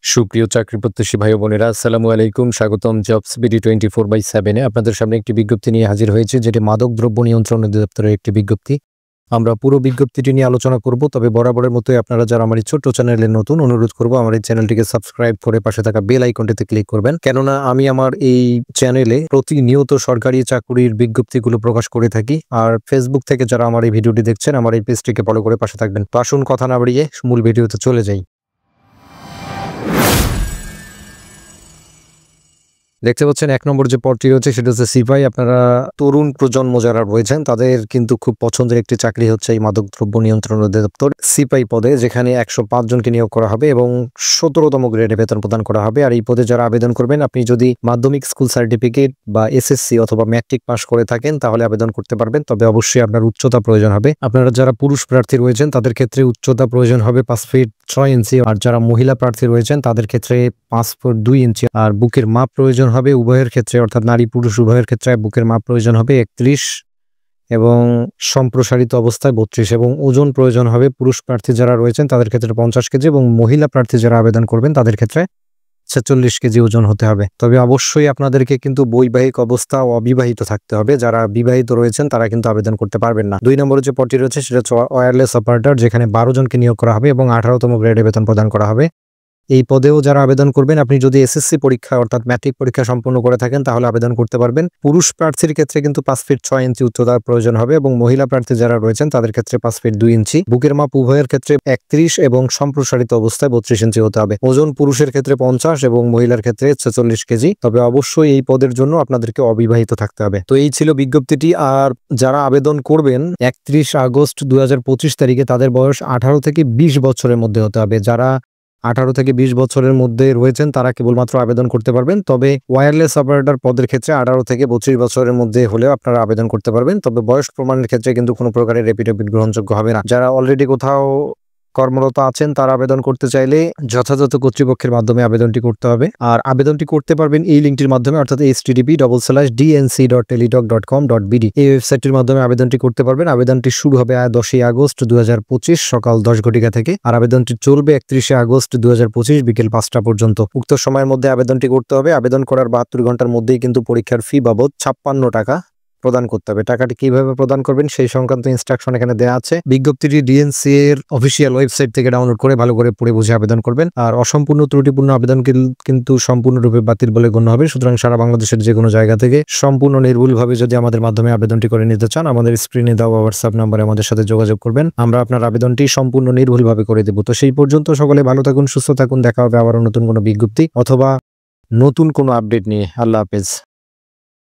সুপ্রিয় চাকরি প্রত্যাশী ভাই ও বোনেরা, আসসালামু আলাইকুম। স্বাগতম জবস বিডি 24/7 আপনাদের সামনে একটি বিজ্ঞপ্তি নিয়ে হাজির হয়েছে, যেটি মাদক দ্রব্য নিয়ন্ত্রণ অধিদপ্তরের একটি বিজ্ঞপ্তি। আমরা পুরো বিজ্ঞপ্তিটি নিয়ে আলোচনা করব, তবে বরাবরের মতোই আপনারা যারা আমার এই ছোট্ট চ্যানেলে নতুন, অনুরোধ করব আমার এই চ্যানেলটিকে সাবস্ক্রাইব করে পাশে থাকা বেল আইকনটিতে ক্লিক করবেন, কেননা আমি আমার এই চ্যানেলে প্রতিনিয়ত সরকারি চাকরির বিজ্ঞপ্তিগুলো প্রকাশ করে থাকি। আর ফেসবুক থেকে যারা আমার এই ভিডিওটি দেখছেন, আমার এই পেজটিকে ফলো করে পাশে থাকবেন। তো আসুন কথা না বাড়িয়ে মূল ভিডিওতে চলে যাই। দেখতে পাচ্ছেন ১ নম্বর যে পদটি রয়েছে সেটা হচ্ছে সিপাই। আপনারা তরুণ প্রজন্ম যারা রয়েছেন তাদের কিন্তু খুব পছন্দের একটি চাকরি হচ্ছে এই মাদক দ্রব্য নিয়ন্ত্রণ অধিদপ্তর সিপাই পদে, যেখানে ১০৫ জনকে নিয়োগ করা হবে এবং ১৭তম গ্রেডে বেতন প্রদান করা হবে। আর এই পদে যারা আবেদন করবেন, আপনি যদি মাধ্যমিক স্কুল সার্টিফিকেট বা এসএসসি অথবা ম্যাট্রিক পাস করে থাকেন তাহলে আবেদন করতে পারবেন, তবে অবশ্যই আপনার উচ্চতা প্রয়োজন হবে। আপনারা যারা পুরুষ প্রার্থী রয়েছেন তাদের ক্ষেত্রে উচ্চতা প্রয়োজন হবে 5 ফিট 6 ইঞ্চি, আর যারা মহিলা প্রার্থী রয়েছেন তাদের ক্ষেত্রে 5 ফুট 2 ইঞ্চি। আর বুকের মাপ প্রয়োজন হবে উভয়ের ক্ষেত্রে, অর্থাৎ নারী পুরুষ উভয়ের ক্ষেত্রে বুকের মাপ প্রয়োজন হবে 31 এবং সম্প্রসারিত অবস্থায় 32, এবং ওজন প্রয়োজন হবে পুরুষ প্রার্থী যারা রয়েছেন তাদের ক্ষেত্রে 50 কেজি এবং মহিলা প্রার্থী যারা আবেদন করবেন তাদের ক্ষেত্রে 46 কেজি ওজন হতে হবে। তবে অবশ্যই আপনাদেরকে কিন্তু বৈবাহিক অবস্থা ও অবিবাহিত থাকতে হবে। যারা বিবাহিত রয়েছেন তারা কিন্তু আবেদন করতে পারবেন না। 2 নম্বরে যে পদটি রয়েছে সেটা হচ্ছে ওয়্যারলেস অপারেটর, যেখানে 12 জনকে নিয়োগ করা হবে এবং 18তম গ্রেডে বেতন প্রদান করা হবে। এই পদেও যারা আবেদন করবেন, আপনি যদি এসএসসি পরীক্ষা অর্থাৎ ম্যাট্রিক পরীক্ষা সম্পন্ন করে থাকেন তাহলে আবেদন করতে পারবেন। পুরুষ প্রার্থীর ক্ষেত্রে কিন্তু 5 ফিট 6 ইঞ্চি উচ্চতার প্রয়োজন হবে এবং মহিলা প্রার্থী যারা রয়েছেন তাদের ক্ষেত্রে 5 ফিট 2 ইঞ্চি। বুকের মাপ উভয়ের ক্ষেত্রে 31 এবং সম্প্রসারিত অবস্থায় 32 ইঞ্চি হতে হবে। ওজন পুরুষের ক্ষেত্রে 50 এবং মহিলার ক্ষেত্রে 46 কেজি। তবে অবশ্যই এই পদের জন্য আপনাদেরকে অবিবাহিত থাকতে হবে। তো এই ছিল বিজ্ঞপ্তিটি। আর যারা আবেদন করবেন 31 আগস্ট 2025 তারিখে, তাদের বয়স 18 থেকে 20 বছরের মধ্যে হতে হবে। যারা 18 থেকে 20 বছরের মধ্যে রয়েছেন তারা কেবলমাত্র আবেদন করতে পারবেন। তবে ওয়্যারলেস অপারেটর পদের ক্ষেত্রে 18 থেকে 32 বছরের মধ্যে হলেও আপনারা আবেদন করতে পারবেন। তবে বয়স প্রমাণের ক্ষেত্রে কিন্তু কোনো প্রকারের এফিডেভিট গ্রহণযোগ্য হবে না। যারা অলরেডি কোথাও কর্মরত আছেন তারা আবেদন করতে চাইলে যথাযথ কর্তৃপক্ষের মাধ্যমে আবেদনটি করতে হবে। আর আবেদনটি করতে পারবেন এই লিঙ্কটির মাধ্যমে, অর্থাৎ http://dnc.telitalk.com.bd এই ওয়েবসাইটটির মাধ্যমে আবেদনটি করতে পারবেন। আবেদনটি শুরু হবে 10 আগস্ট 2025 সকাল 10 ঘটিকা থেকে, আর আবেদনটি চলবে 31 আগস্ট 2025 বিকেল 5টা পর্যন্ত। উক্ত সময়ের মধ্যে আবেদনটি করতে হবে। আবেদন করার 72 ঘন্টার মধ্যেই কিন্তু পরীক্ষার ফি বাবদ 56 টাকা প্রদান করতে হবে। টাকাটি কিভাবে প্রদান করবেন সেই সংক্রান্ত ইনস্ট্রাকশন এখানে দেওয়া আছে। বিজ্ঞপ্তিটি ডিএনসি এর অফিসিয়াল ওয়েবসাইট থেকে ডাউনলোড করে ভালো করে পড়ে বুঝে আবেদন করবেন। আর অসম্পূর্ণ ত্রুটিপূর্ণ আবেদন কিন্তু সম্পূর্ণরূপে বাতিল বলে গণ্য হবে। সুতরাং সারা বাংলাদেশের যে কোনো জায়গা থেকে সম্পূর্ণ নির্ভুলভাবে যদি আমাদের মাধ্যমে আবেদনটি করে নিতে চান, আমাদের স্ক্রিনে দেওয়া হোয়াটসঅ্যাপ নাম্বারে আমাদের সাথে যোগাযোগ করবেন। আমরা আপনার আবেদনটি সম্পূর্ণ নির্ভুলভাবে করে দেব। তো সেই পর্যন্ত সকলে ভালো থাকুন, সুস্থ থাকুন। দেখা হবে আবারও নতুন কোনো বিজ্ঞপ্তি অথবা নতুন কোনো আপডেট নিয়ে। আল্লাহ হাফেজ।